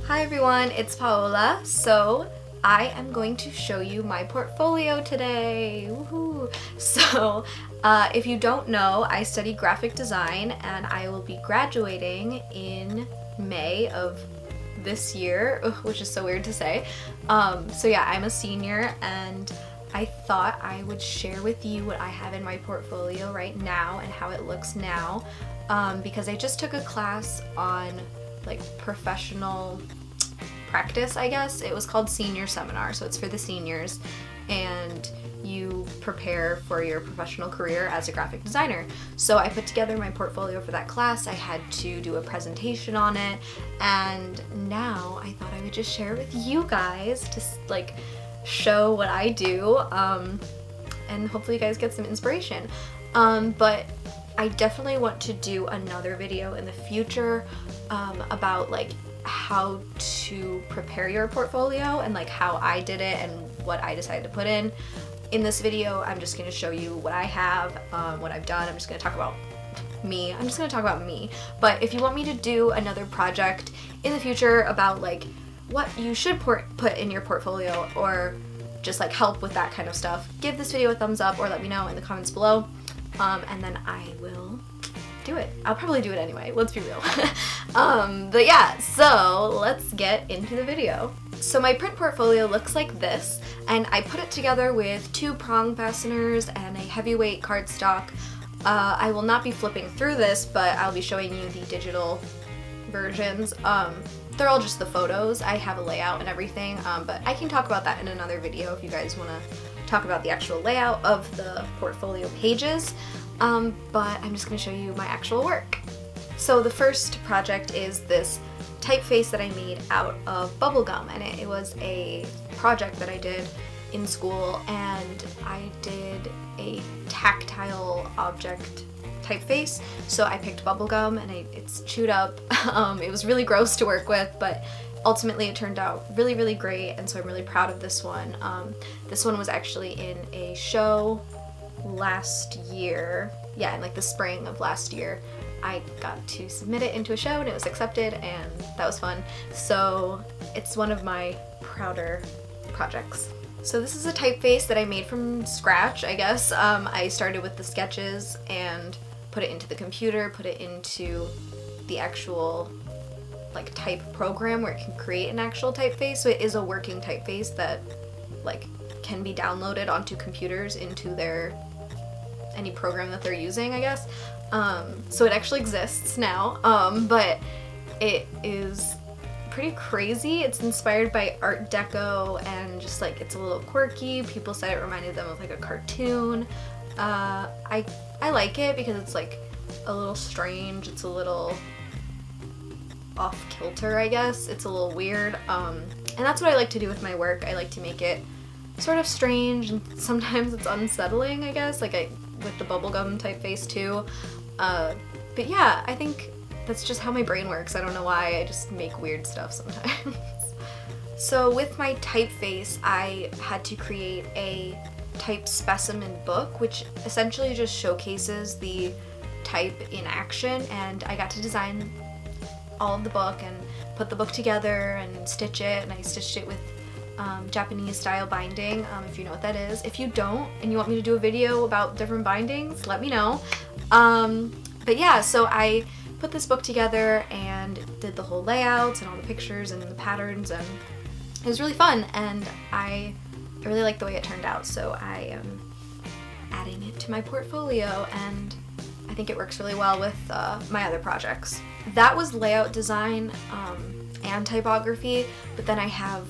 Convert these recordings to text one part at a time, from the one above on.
Hi everyone, it's Paola. So I am going to show you my portfolio today. Woohoo! So if you don't know, I study graphic design and I will be graduating in May of this year, which is so weird to say. So yeah, I'm a senior and I thought I would share with you what I have in my portfolio right now and how it looks now, because I just took a class on like professional practice, I guess. It was called Senior Seminar, so it's for the seniors, and you prepare for your professional career as a graphic designer. So I put together my portfolio for that class. I had to do a presentation on it, and now I thought I would just share it with you guys to like show what I do, and hopefully you guys get some inspiration. But I definitely want to do another video in the future about like how to prepare your portfolio and like how I did it and what I decided to put in. In this video, I'm just going to show you what I have, what I've done. I'm just going to talk about me. But if you want me to do another project in the future about like what you should put in your portfolio or just like help with that kind of stuff, give this video a thumbs up or let me know in the comments below, and then I will do it. I'll probably do it anyway, let's be real. But yeah, so let's get into the video. So my print portfolio looks like this, and I put it together with 2 prong fasteners and a heavyweight cardstock. I will not be flipping through this, but I'll be showing you the digital versions. They're all just the photos. I have a layout and everything, but I can talk about that in another video if you guys want to talk about the actual layout of the portfolio pages. But I'm just going to show you my actual work. So the first project is this typeface that I made out of bubblegum, and it was a project that I did in school, and I did a tactile object typeface. So I picked bubblegum and it's chewed up. It was really gross to work with, but ultimately it turned out really, really great, and so I'm really proud of this one. This one was actually in a show last year. Yeah, in like the spring of last year. I got to submit it into a show and it was accepted, and that was fun. So it's one of my prouder projects. So this is a typeface that I made from scratch, I guess. I started with the sketches and put it into the computer, put it into the actual like type program where it can create an actual typeface. So it is a working typeface that like can be downloaded onto computers into any program that they're using, I guess. So it actually exists now, but it is pretty crazy. It's inspired by Art Deco and just like it's a little quirky. People said it reminded them of like a cartoon. I like it because it's like a little strange. It's a little off kilter, I guess. It's a little weird. And that's what I like to do with my work. I like to make it sort of strange, and sometimes it's unsettling, I guess, like with the bubblegum typeface too. But yeah, I think that's just how my brain works. I don't know why, I just make weird stuff sometimes. So with my typeface, I had to create a type specimen book, which essentially just showcases the type in action, and I got to design all of the book and put the book together and stitch it, and I stitched it with Japanese style binding, if you know what that is. If you don't and you want me to do a video about different bindings, let me know. But yeah, so I put this book together and did the whole layouts and all the pictures and the patterns, and it was really fun, and I really like the way it turned out, so I am adding it to my portfolio, and I think it works really well with my other projects. That was layout design and typography, but then I have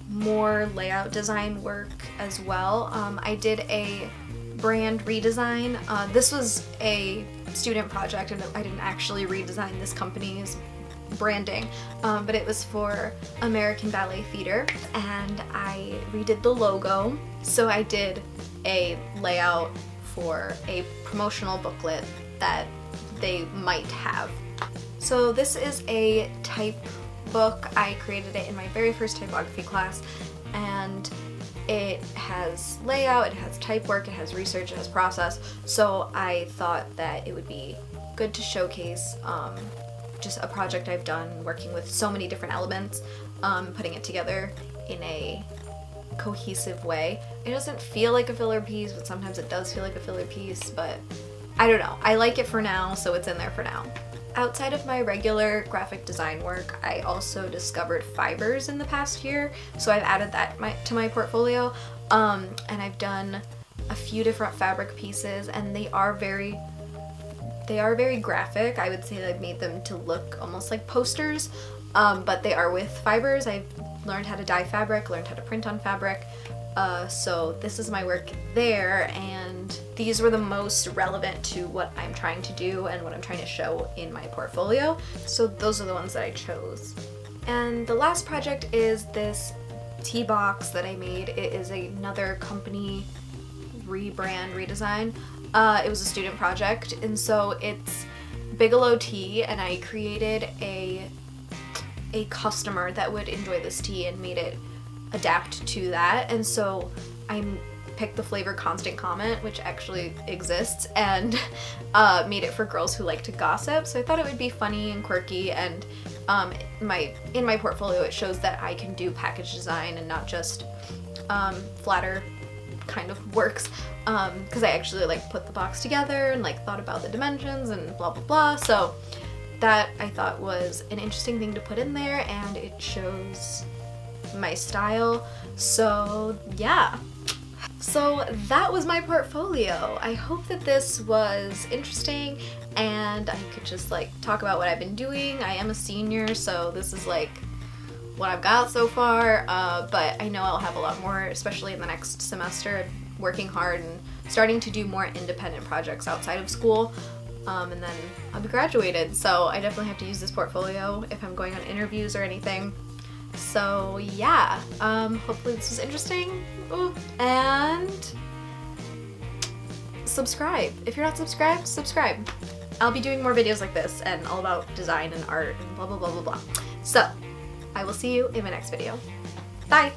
more layout design work as well. I did a brand redesign. This was a student project, and I didn't actually redesign this company's branding, but it was for American Ballet Theater, and I redid the logo. So I did a layout for a promotional booklet that they might have. So this is a type book. I created it in my very first typography class, and it has layout, it has type work, it has research, it has process. So I thought that it would be good to showcase just a project I've done working with so many different elements, putting it together in a cohesive way. It doesn't feel like a filler piece, but sometimes it does feel like a filler piece, but I don't know. I like it for now, so it's in there for now. Outside of my regular graphic design work, I also discovered fibers in the past year, so I've added that to my portfolio, and I've done a few different fabric pieces, and they are very graphic. I would say I've made them to look almost like posters, but they are with fibers. I've learned how to dye fabric, learned how to print on fabric, so this is my work there, and these were the most relevant to what I'm trying to do and what I'm trying to show in my portfolio, so those are the ones that I chose. And the last project is this tea box that I made. It is another company redesign. It was a student project, and so it's Bigelow tea, and I created a customer that would enjoy this tea and made it adapt to that. And so I picked the flavor Constant Comment, which actually exists, and made it for girls who like to gossip. So I thought it would be funny and quirky, and in my portfolio it shows that I can do package design and not just flatter kind of works, because I actually like put the box together and like thought about the dimensions and blah blah blah. So that I thought was an interesting thing to put in there, and it shows my style. So yeah, so that was my portfolio. I hope that this was interesting and I could just like talk about what I've been doing. I am a senior, so this is like what I've got so far, but I know I'll have a lot more, especially in the next semester, working hard and starting to do more independent projects outside of school, and then I'll be graduated, so I definitely have to use this portfolio if I'm going on interviews or anything. So yeah, hopefully this was interesting. Ooh. And subscribe. If you're not subscribed, subscribe. I'll be doing more videos like this and all about design and art and blah blah blah blah blah. So I will see you in my next video. Bye!